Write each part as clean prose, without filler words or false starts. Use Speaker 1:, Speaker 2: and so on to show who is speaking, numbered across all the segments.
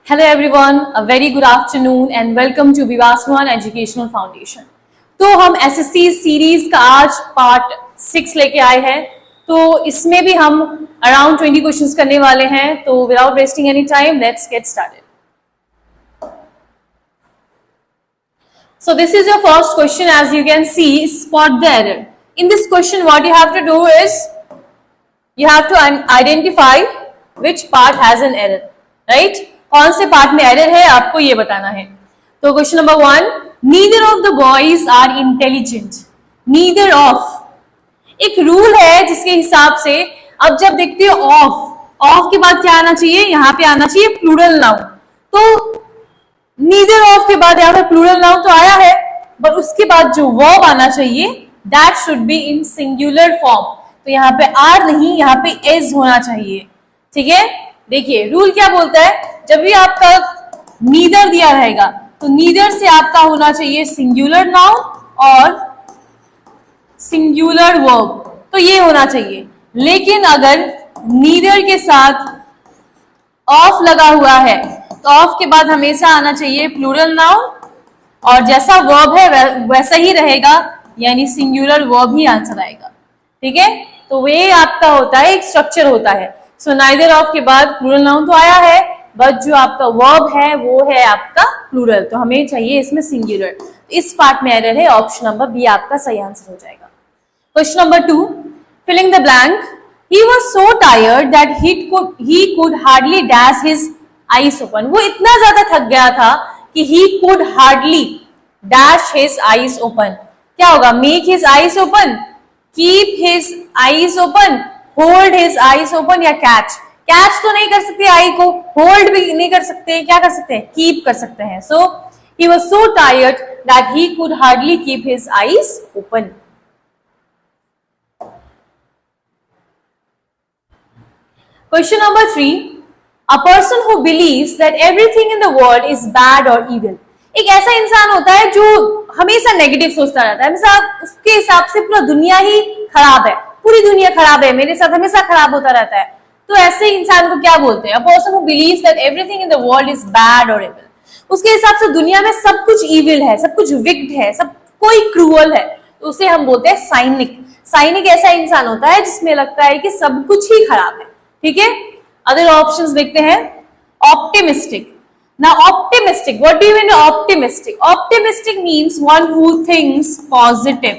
Speaker 1: Hello everyone, a very good afternoon and welcome to Vivaswan Educational Foundation। तो हम SSC series का आज part 6 लेके आए हैं। तो इसमें भी हम अराउंड 20 क्वेश्चंस करने वाले हैं। तो without wasting any time let's get started. So this is your first question. As you can see, spot the error. In this question what you have to do is you have to identify which part has an error, right? कौन से part में error है आपको ये बताना है। तो question number 1, neither of the boys are intelligent. Neither of एक रूल है जिसके हिसाब से अब जब देखते हो ऑफ के बाद क्या आना चाहिए, यहाँ पे आना चाहिए प्लूरल नाउन। तो नीदर ऑफ के बाद यहाँ पे प्लूरल नाउन तो आया है, बट उसके बाद जो वर्ब आना चाहिए that should be in singular form. तो यहाँ पे आर नहीं, यहाँ पे इज होना चाहिए। ठीक है, देखिए रूल क्या बोलता है, जब भी आपका नीदर दिया रहेगा तो नीदर से आपका होना चाहिए सिंगुलर नाउन और सिंगुलर वर्ब, तो ये होना चाहिए। लेकिन अगर नीदर के साथ ऑफ लगा हुआ है तो ऑफ के बाद हमेशा आना चाहिए प्लूरल नाउन और जैसा वर्ब है वैसा ही रहेगा, यानी सिंगुलर वर्ब ही आंसर आएगा। ठीक है, तो ये आपका होता है, एक स्ट्रक्चर होता है। सो नाइदर ऑफ के बाद प्लूरल नाउन तो आया है, बट जो आपका वर्ब है वो है आपका प्लूरल, तो हमें चाहिए इसमें सिंगुलर। तो इस पार्ट में एरर है, ऑप्शन नंबर बी आपका सही आंसर हो जाएगा। Question number 2, filling the blank. He was so tired that he could hardly dash his eyes open. वो इतना ज्यादा थक गया था कि he could hardly dash his eyes open. क्या होगा, make his eyes open, keep his eyes open, hold his eyes open या कैच। कैच तो नहीं कर सकते आई को, होल्ड भी नहीं कर सकते, क्या कर सकते हैं, कीप कर सकते हैं। So he was so tired that he could hardly keep his eyes open. Question number 3, a person who believes that everything in the world is bad और इविल। एक ऐसा इंसान होता है जो हमेशा नेगेटिव सोचता रहता है, हमेशा उसके हिसाब से पूरा दुनिया ही खराब है, पूरी दुनिया खराब है, मेरे साथ हमेशा खराब होता रहता है। तो ऐसे इंसान को क्या बोलते हैं, अ person who believes that everything in the world is bad और इविल। उसके हिसाब से दुनिया में सब कुछ इविल है, सब कुछ विक्ड है, सब कोई क्रूअल है, तो उसे हम बोलते हैं साइनिक। साइनिक ऐसा इंसान होता है जिसमें लगता है कि सब कुछ ही खराब है। ठीक है, अदर ऑप्शंस देखते हैं। Optimistic. Now optimistic, what do you mean optimistic? Optimistic means one who thinks positive.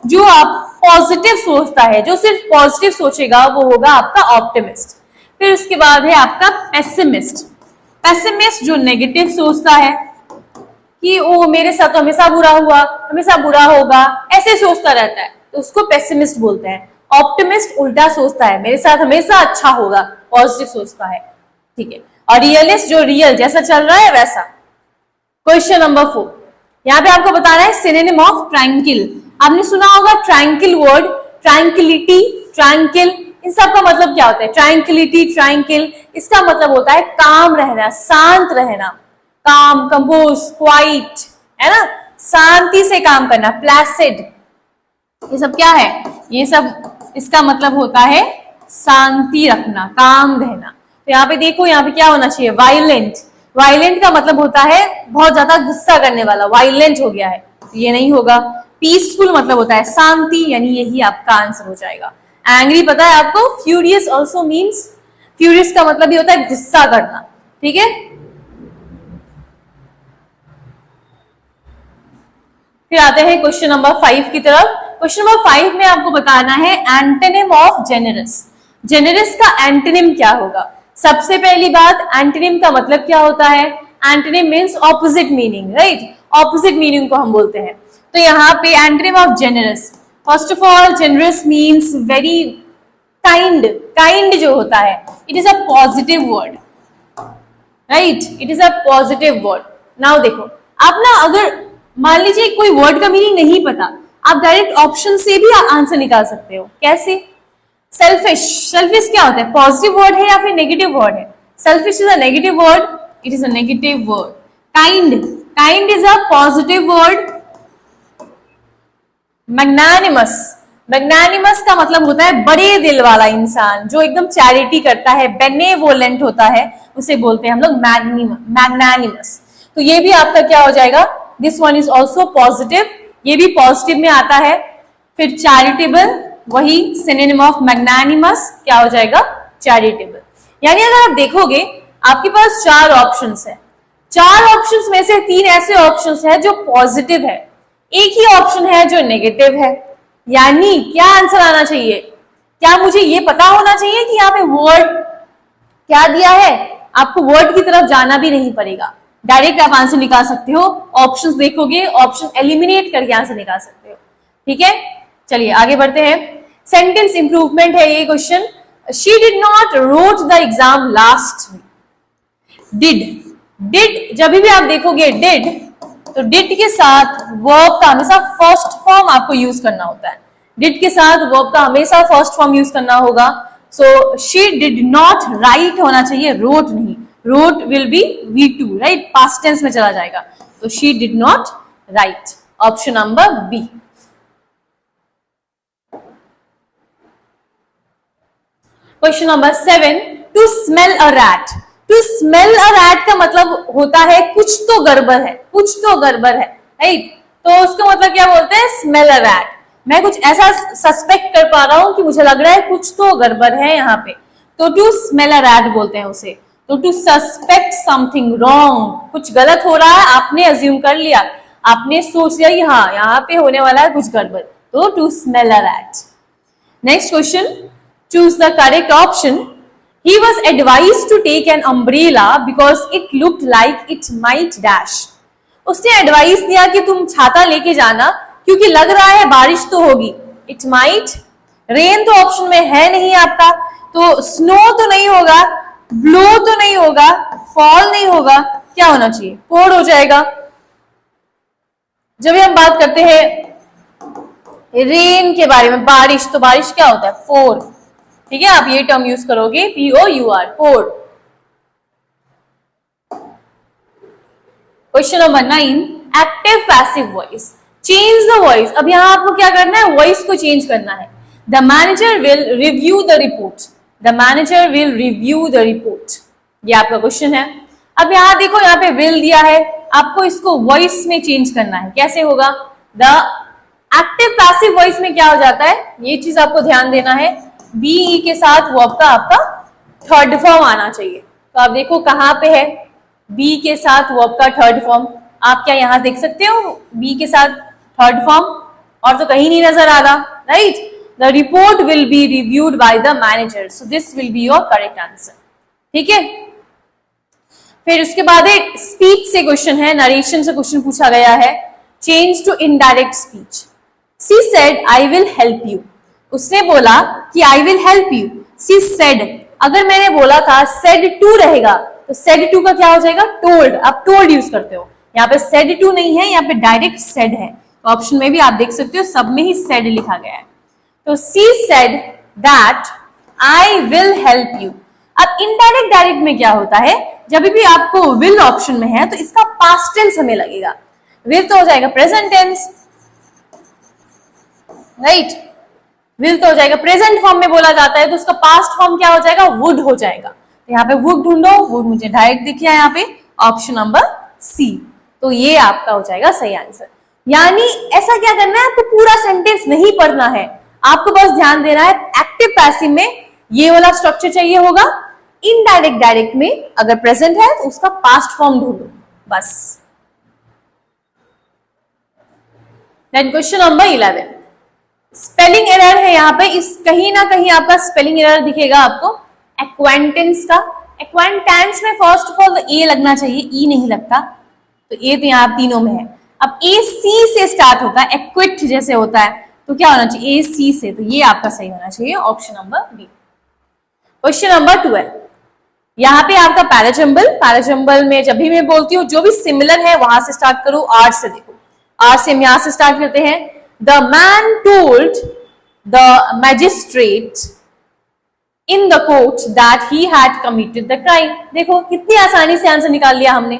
Speaker 1: जो आप पॉजिटिव सोचता है, जो सिर्फ पॉजिटिव सोचेगा वो होगा आपका ऑप्टिमिस्ट। फिर उसके बाद है आपका पेसिमिस्ट। पेसिमिस्ट जो नेगेटिव सोचता है कि ओ मेरे साथ तो हमेशा बुरा हुआ, हमेशा बुरा होगा, ऐसे सोचता रहता है, तो उसको पेसिमिस्ट बोलते हैं। ऑप्टिमिस्ट उल्टा सोचता है, मेरे साथ हमेशा अच्छा होगा, पॉजिटिव सोचता है। ठीक है, और रियलिस्ट जो रियल जैसा चल रहा है वैसा। क्वेश्चन नंबर 4, यहाँ पे आपको बताना है सिनोनिम ऑफ ट्रैंकिल। आपने सुना होगा ट्रैंकिल वर्ड, ट्रैंकिलिटी, ट्रैंकिल, इन सब का मतलब क्या होता है। ट्रैंकिलिटी, ट्रैंकिल, इसका मतलब होता है काम रहना, शांत रहना, काम, कंपोज, क्वाइट, है ना, शांति से काम करना, प्लेसिड, ये सब क्या है, ये सब इसका मतलब होता है शांति रखना, काम रहना। तो यहाँ पे देखो, यहाँ पे क्या होना चाहिए, वायलेंट। वायलेंट का मतलब होता है बहुत ज्यादा गुस्सा करने वाला, वायलेंट हो गया है, तो ये नहीं होगा। पीसफुल मतलब होता है शांति, यानी यही आपका आंसर हो जाएगा। एंग्री पता है आपको, फ्यूरियस ऑल्सो मीन्स, फ्यूरियस का मतलब भी होता है गुस्सा करना। ठीक है, फिर आते हैं क्वेश्चन नंबर 5 की तरफ। क्वेश्चन नंबर 5 में आपको बताना है एंटोनिम ऑफ जेनरस। जेनरस का एंटोनिम क्या होगा। सबसे पहली बात, एंटोनिम का मतलब क्या होता है। Antonym means opposite meaning, right, opposite meaning को हम बोलते हैं। तो यहाँ पे antonym of generous, first of all generous means very kind. Kind जो होता है it is a positive word, right, it is a positive word. Now देखो, आप ना अगर मान लीजिए कोई वर्ड का मीनिंग नहीं पता, आप डायरेक्ट ऑप्शन से भी आंसर निकाल सकते हो। कैसे, सेल्फिश, सेल्फिश क्या होता है, पॉजिटिव वर्ड है या फिर नेगेटिव वर्ड है। Selfish is a negative word, it is a negative word. Kind, kind is a positive word. Magnanimous, magnanimous का मतलब होता है बड़े दिल वाला इंसान, जो एकदम चैरिटी करता है, बेनेवोलेंट होता है, उसे बोलते हैं हम लोग मैग्नानिमस। तो ये भी आपका क्या हो जाएगा, this one is also positive, ये भी पॉजिटिव में आता है। फिर चैरिटेबल, वही सिनोनिम ऑफ मैग्नानिमस क्या हो जाएगा, चैरिटेबल। यानी अगर आप देखोगे आपके पास 4 ऑप्शंस है, 4 ऑप्शंस में से 3 ऐसे ऑप्शंस है जो पॉजिटिव है, एक ही ऑप्शन है जो नेगेटिव है। यानी क्या आंसर आना चाहिए, क्या मुझे ये पता होना चाहिए कि यहाँ पे वर्ड क्या दिया है, आपको वर्ड की तरफ जाना भी नहीं पड़ेगा, डायरेक्ट आप आंसर निकाल सकते हो। ऑप्शंस देखोगे, ऑप्शन एलिमिनेट करके आंसर निकाल सकते हो। ठीक है, चलिए आगे बढ़ते हैं। सेंटेंस इंप्रूवमेंट है ये क्वेश्चन। She did not wrote the exam last week. Did जब भी आप देखोगे डिड, तो डिड के साथ वर्ब का हमेशा फर्स्ट फॉर्म आपको यूज करना होता है। डिड के साथ वर्ब का हमेशा फर्स्ट फॉर्म यूज करना होगा। So she did not write होना चाहिए, रोट नहीं। Wrote will be V2, right, past tense में चला जाएगा। तो she did not write, option number B. Question number 7, to smell a rat. To smell a rat का मतलब होता है कुछ तो गड़बड़ है, कुछ तो गड़बड़ है, राइट। तो उसका मतलब क्या बोलते हैं, स्मेल अ रैट। मैं कुछ ऐसा सस्पेक्ट कर पा रहा हूं कि मुझे लग रहा है कुछ तो गड़बड़ है यहाँ पे, तो टू स्मेल अ रैट बोलते हैं उसे। तो टू सस्पेक्ट समथिंग रॉन्ग, कुछ गलत हो रहा है, आपने अज्यूम कर लिया, आपने सोच लिया हाँ यहाँ पे होने वाला है कुछ गड़बड़, तो to smell a rat. Next question, choose the correct option. He was advised to take an umbrella because it looked like it might dash. उसने एडवाइस दिया कि तुम छाता लेके जाना क्योंकि लग रहा है बारिश तो होगी। It might, रेन तो ऑप्शन में है नहीं आपका, तो स्नो तो नहीं होगा, ब्लो तो नहीं होगा, फॉल नहीं होगा, क्या होना चाहिए, पोर हो जाएगा। जब हम बात करते हैं रेन के बारे में, बारिश, तो बारिश क्या होता है, पोर। ठीक है, आप ये टर्म यूज करोगे, POUR, pour. Question number 9, active passive voice. Change the voice. अब यहां आपको क्या करना है, वॉइस को चेंज करना है। The manager will review the report. The manager will review the report, ये आपका क्वेश्चन है। अब यहां देखो, यहाँ पे विल दिया है, आपको इसको वॉइस में चेंज करना है। कैसे होगा, द एक्टिव पैसिव वॉइस में क्या हो जाता है, ये चीज आपको ध्यान देना है। BE के साथ वर्ब का आपका थर्ड फॉर्म आना चाहिए। तो आप देखो कहां पे है, B के साथ वर्ब का थर्ड फॉर्म। आप क्या यहां देख सकते हो B के साथ थर्ड फॉर्म, और तो कहीं नहीं नजर आ रहा, right. The report will be reviewed by the manager, so this will be your correct answer. ठीक है, फिर उसके बाद एक स्पीच से क्वेश्चन है, नरेशन से क्वेश्चन पूछा गया है। Change to indirect speech. She said I will help you. उसने बोला कि I will help you. She said, अगर मैंने बोला था सेड टू रहेगा, तो सेड टू का क्या हो जाएगा, टोल्ड। आप टोल्ड यूज करते हो, यहाँ पे सेड टू नहीं है, यहाँ पे डायरेक्ट सेड है। तो ऑप्शन में भी आप देख सकते हो, सब में ही सेड लिखा गया है। तो she said that I will help you. अब इनडायरेक्ट डायरेक्ट में क्या होता है, जब भी आपको विल ऑप्शन में है तो इसका पास्ट टेंस हमें लगेगा। विल तो हो जाएगा प्रेजेंट टेंस, राइट। विल तो हो जाएगा प्रेजेंट फॉर्म में बोला जाता है, तो उसका पास्ट फॉर्म क्या हो जाएगा, वुड हो जाएगा। तो यहाँ पे वुड ढूंढो, वुड मुझे डायरेक्ट दिख गया यहाँ पे, ऑप्शन नंबर C। तो ये आपका हो जाएगा सही आंसर। यानी ऐसा क्या करना है, आपको पूरा सेंटेंस नहीं पढ़ना है, आपको बस ध्यान देना है एक्टिव पैसिव में ये वाला स्ट्रक्चर चाहिए होगा। इनडायरेक्ट डायरेक्ट में अगर प्रेजेंट है तो उसका पास्ट फॉर्म ढूंढो, बस। Then question number 11, spelling error है यहाँ पे। इस कहीं ना कहीं आपका स्पेलिंग एरर दिखेगा आपको एक्वांटेंस का। एक्वांटेंस में फर्स्ट ऑफ ऑल ए लगना चाहिए, ई नहीं लगता, तो ए तो यहाँ तीनों में है। अब ए सी से स्टार्ट होता है, एक्विट जैसे होता है, तो क्या होना चाहिए, ए सी से, तो ये आपका सही होना चाहिए, option number B. Question number 12, यहाँ पे आपका पैराजम्बल। पैराजम्बल में जब भी मैं बोलती हूँ जो भी सिमिलर है वहां से स्टार्ट करो, आर से देखो, आर से हम यहां से स्टार्ट करते हैं। The man told the magistrate in the court that he had committed the crime. देखो कितनी आसानी से आंसर निकाल लिया हमने।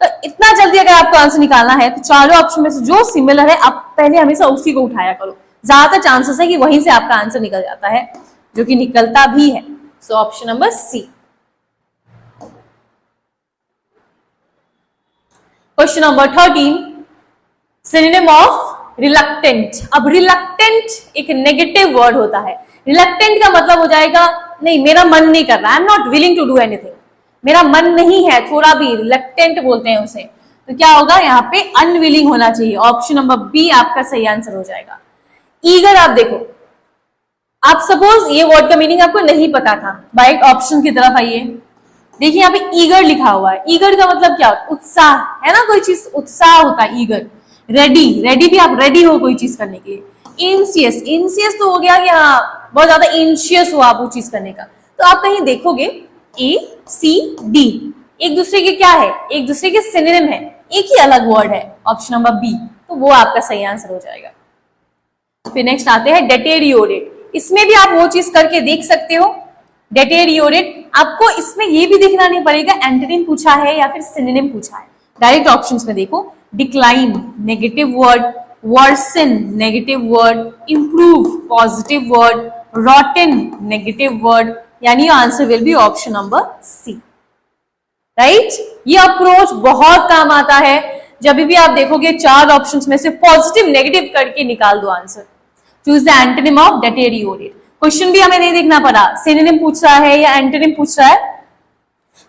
Speaker 1: तो इतना जल्दी अगर आपको आंसर निकालना है तो चारों ऑप्शन में से जो सिमिलर है आप पहले हमेशा उसी को उठाया करो, ज्यादातर चांसेस है कि वहीं से आपका आंसर निकल जाता है, जो कि निकलता भी है। So option number C. Question number 13, synonym of reluctant. अब रिलक्टेंट एक नेगेटिव वर्ड होता है। रिलक्टेंट का मतलब हो जाएगा नहीं, मेरा मन नहीं कर रहा, I am not willing to do anything, मेरा मन नहीं है थोड़ा भी, रिलक्टेंट बोलते हैं उसे। तो क्या होगा यहाँ पे, अनविलिंग होना चाहिए। ऑप्शन नंबर बी आपका सही आंसर हो जाएगा। ईगर, आप देखो, आप सपोज ये वर्ड का मीनिंग आपको नहीं पता था, राइट, ऑप्शन की तरफ आइए, देखिए यहाँ पे ईगर लिखा हुआ है। ईगर का मतलब क्या होता है, उत्साह, है ना, कोई चीज उत्साह होता है। ईगर, रेडी, रेडी भी आप रेडी हो कोई चीज करने के लिए। एंशियस, एंशियस तो हो गया कि हाँ बहुत ज्यादा एंशियस हो आप वो चीज करने का। तो आप कहीं देखोगे ए सी डी एक दूसरे के क्या है, एक दूसरे के सिनोनिम है, एक ही अलग वर्ड है, ऑप्शन नंबर बी, तो वो आपका सही आंसर हो जाएगा। फिर नेक्स्ट आते हैं डेटेरियोरेट। इसमें भी आप वो चीज करके देख सकते हो, डेटेरियोरेट। आपको इसमें ये भी देखना नहीं पड़ेगा एंटोनिम पूछा है या फिर सिनोनिम पूछा है, डायरेक्ट ऑप्शंस में देखो। Decline negative word, worsen negative word, improve positive word, rotten negative word, यानी answer will be option number C, right. ये अप्रोच बहुत काम आता है। जब भी आप देखोगे चार ऑप्शंस में से पॉजिटिव नेगेटिव करके निकाल दो answer. Choose the antonym of deteriorate. Question भी हमें नहीं देखना पड़ा सिनोनिम पूछ रहा है या एंटोनिम पूछ रहा है,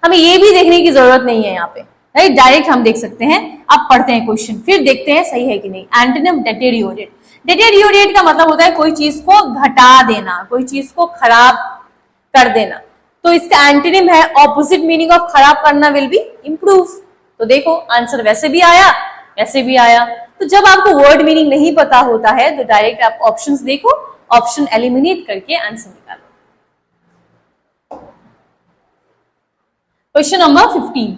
Speaker 1: हमें ये भी देखने की जरूरत नहीं है यहाँ पे, राइट, डायरेक्ट हम देख सकते हैं। अब पढ़ते हैं क्वेश्चन, फिर देखते हैं सही है कि नहीं। Antonym deteriorate. डेटेरियोरेट का मतलब होता है कोई चीज को घटा देना, कोई चीज को खराब कर देना। तो इसका एंटोनिम है, ऑपोजिट मीनिंग ऑफ खराब करना विल बी इंप्रूव। तो देखो आंसर वैसे भी आया, वैसे भी आया। तो जब आपको वर्ड मीनिंग नहीं पता होता है तो डायरेक्ट आप ऑप्शंस देखो, ऑप्शन एलिमिनेट करके आंसर निकालो। Question number 15,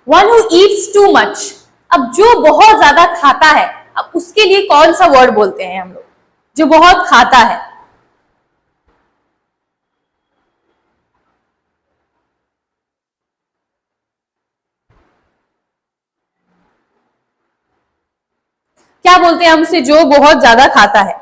Speaker 1: one who Yeats too much. अब जो बहुत ज्यादा खाता है, अब उसके लिए कौन सा वर्ड बोलते हैं हम लोग, जो बहुत खाता है। क्या बोलते हैं हम उसे, जो बहुत ज्यादा खाता है।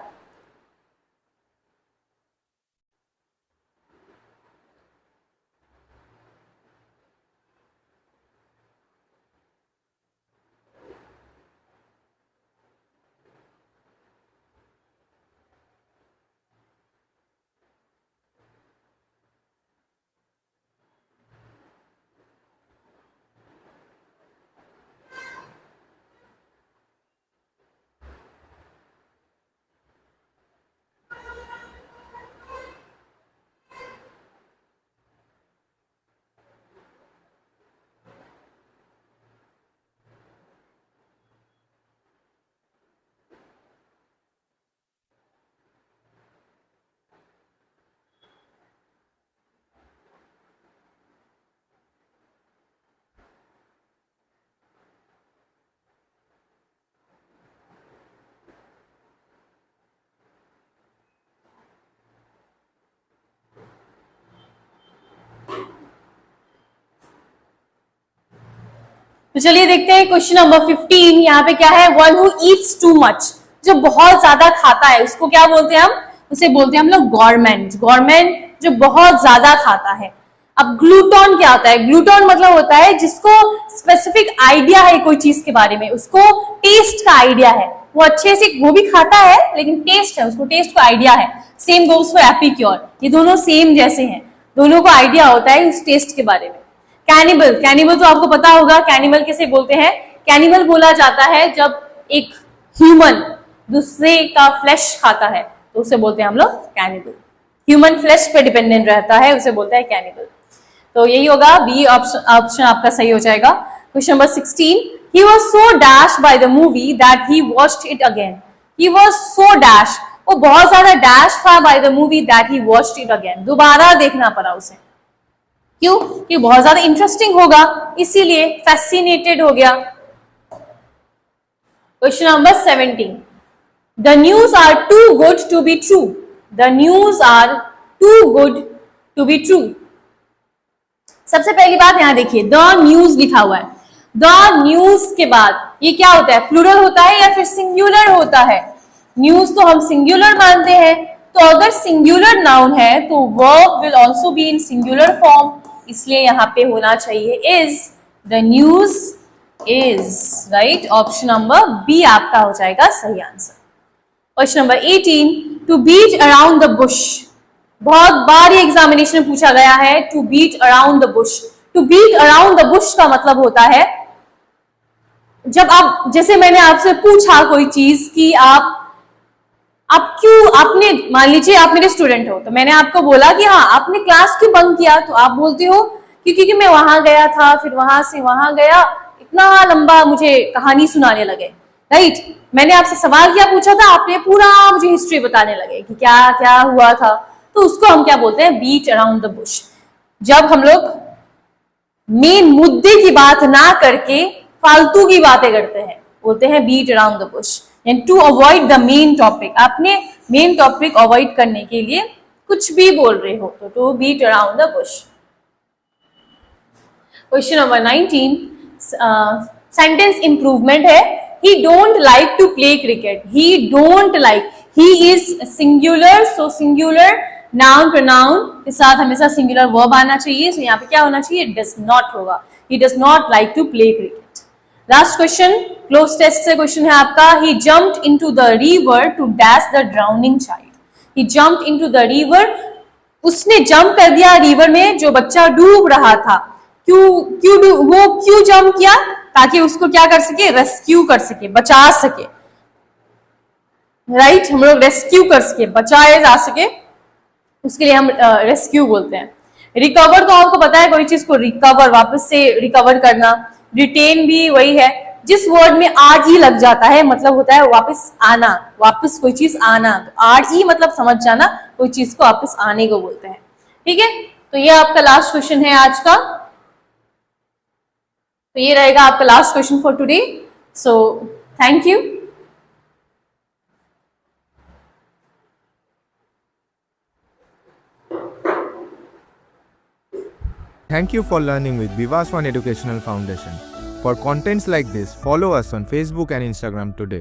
Speaker 1: तो चलिए देखते हैं क्वेश्चन नंबर 15। यहाँ पे क्या है, one who Yeats too much, जो बहुत ज्यादा खाता है उसको क्या बोलते हैं हम, उसे बोलते हैं हम लोग गवर्नमेंट। गवर्नमेंट जो बहुत ज्यादा खाता है। अब ग्लूटोन क्या होता है, ग्लूटोन मतलब होता है जिसको स्पेसिफिक आइडिया है कोई चीज के बारे में, उसको टेस्ट का आइडिया है, वो अच्छे से वो भी खाता है लेकिन टेस्ट है, उसको टेस्ट का आइडिया है। सेम गोज फॉर एपिक्योर, ये दोनों सेम जैसे हैं, दोनों को आइडिया होता है उस टेस्ट के बारे में। कैनिबल, कैनिबल तो आपको पता होगा, कैनिबल किसे बोलते हैं। कैनिबल बोला जाता है जब एक ह्यूमन दूसरे का फ्लैश खाता है तो उसे बोलते हैं हम लोग कैनिबल। ह्यूमन फ्लैश पे डिपेंडेंट रहता है, उसे बोलते हैं कैनिबल। तो यही होगा, बी ऑप्शन आपका सही हो जाएगा। Question number 16, he was so dashed by the movie that he watched it again. He was so dashed, वो बहुत ज्यादा डैश था by the movie that he watched it again, दोबारा देखना पड़ा उसे। क्यों, कि बहुत ज्यादा इंटरेस्टिंग होगा इसीलिए फैसिनेटेड हो गया। Question number 17, the news are too good to be true. The news are too good to be true. सबसे पहली बात यहां देखिए, द न्यूज लिखा हुआ है। द न्यूज के बाद ये क्या होता है, प्लूरल होता है या फिर सिंगुलर होता है। न्यूज तो हम सिंगुलर मानते हैं, तो अगर सिंगुलर नाउन है तो verb will also be in singular form, इसलिए यहाँ पे होना चाहिए is, the news is, right. Option number B आपका हो जाएगा सही answer. Question number 18, to beat around the bush. बहुत बार ये एग्जामिनेशन में पूछा गया है, to beat around the bush. To beat around the bush का मतलब होता है, जब आप, जैसे मैंने आपसे पूछा कोई चीज कि आप क्यों, आपने, मान लीजिए आप मेरे स्टूडेंट हो, तो मैंने आपको बोला कि हाँ आपने क्लास क्यों बंक किया, तो आप बोलते हो क्योंकि मैं वहां गया था, फिर वहां से वहां गया, इतना लंबा मुझे कहानी सुनाने लगे, राइट। मैंने आपसे सवाल क्या पूछा था, आपने पूरा मुझे हिस्ट्री बताने लगे कि क्या क्या हुआ था, तो उसको हम क्या बोलते हैं, बीट अराउंड द बुश। जब हम लोग मेन मुद्दे की बात ना करके फालतू की बातें करते हैं, बोलते हैं beat around the bush, and to avoid the main topic. आपने मेन टॉपिक अवॉइड करने के लिए कुछ भी बोल रहे हो, तो to beat around the bush. Question number 19, sentence improvement है। He don't like to play cricket. He don't like, he is singular, so singular noun pronoun के साथ हमेशा सिंगुलर वर्ब आना चाहिए, सो यहाँ पे क्या होना चाहिए, डज नॉट होगा। He does not like to play cricket. Last question, cloze test से क्वेश्चन है आपका। He jumped into the river to dash the drowning child. He jumped into the river, उसने जंप कर दिया रिवर में जो बच्चा डूब रहा था। वो क्यों जंप किया, ताकि उसको क्या कर सके, रेस्क्यू कर सके, बचा सके, राइट। हम लोग रेस्क्यू कर सके, बचाए जा सके, उसके लिए हम रेस्क्यू बोलते हैं। रिकवर तो आपको पता है, कोई चीज को रिकवर, वापस से रिकवर करना। रिटेन भी वही है, जिस वर्ड में आर ई लग जाता है मतलब होता है वापस आना, वापस कोई चीज आना। तो आर ई मतलब समझ जाना, कोई चीज को वापस आने को बोलते हैं, ठीक है। तो ये आपका लास्ट क्वेश्चन है आज का, तो ये रहेगा आपका last question for today. So thank you.
Speaker 2: Thank you for learning with Vivas One Educational Foundation. For contents like this, follow us on Facebook and Instagram today.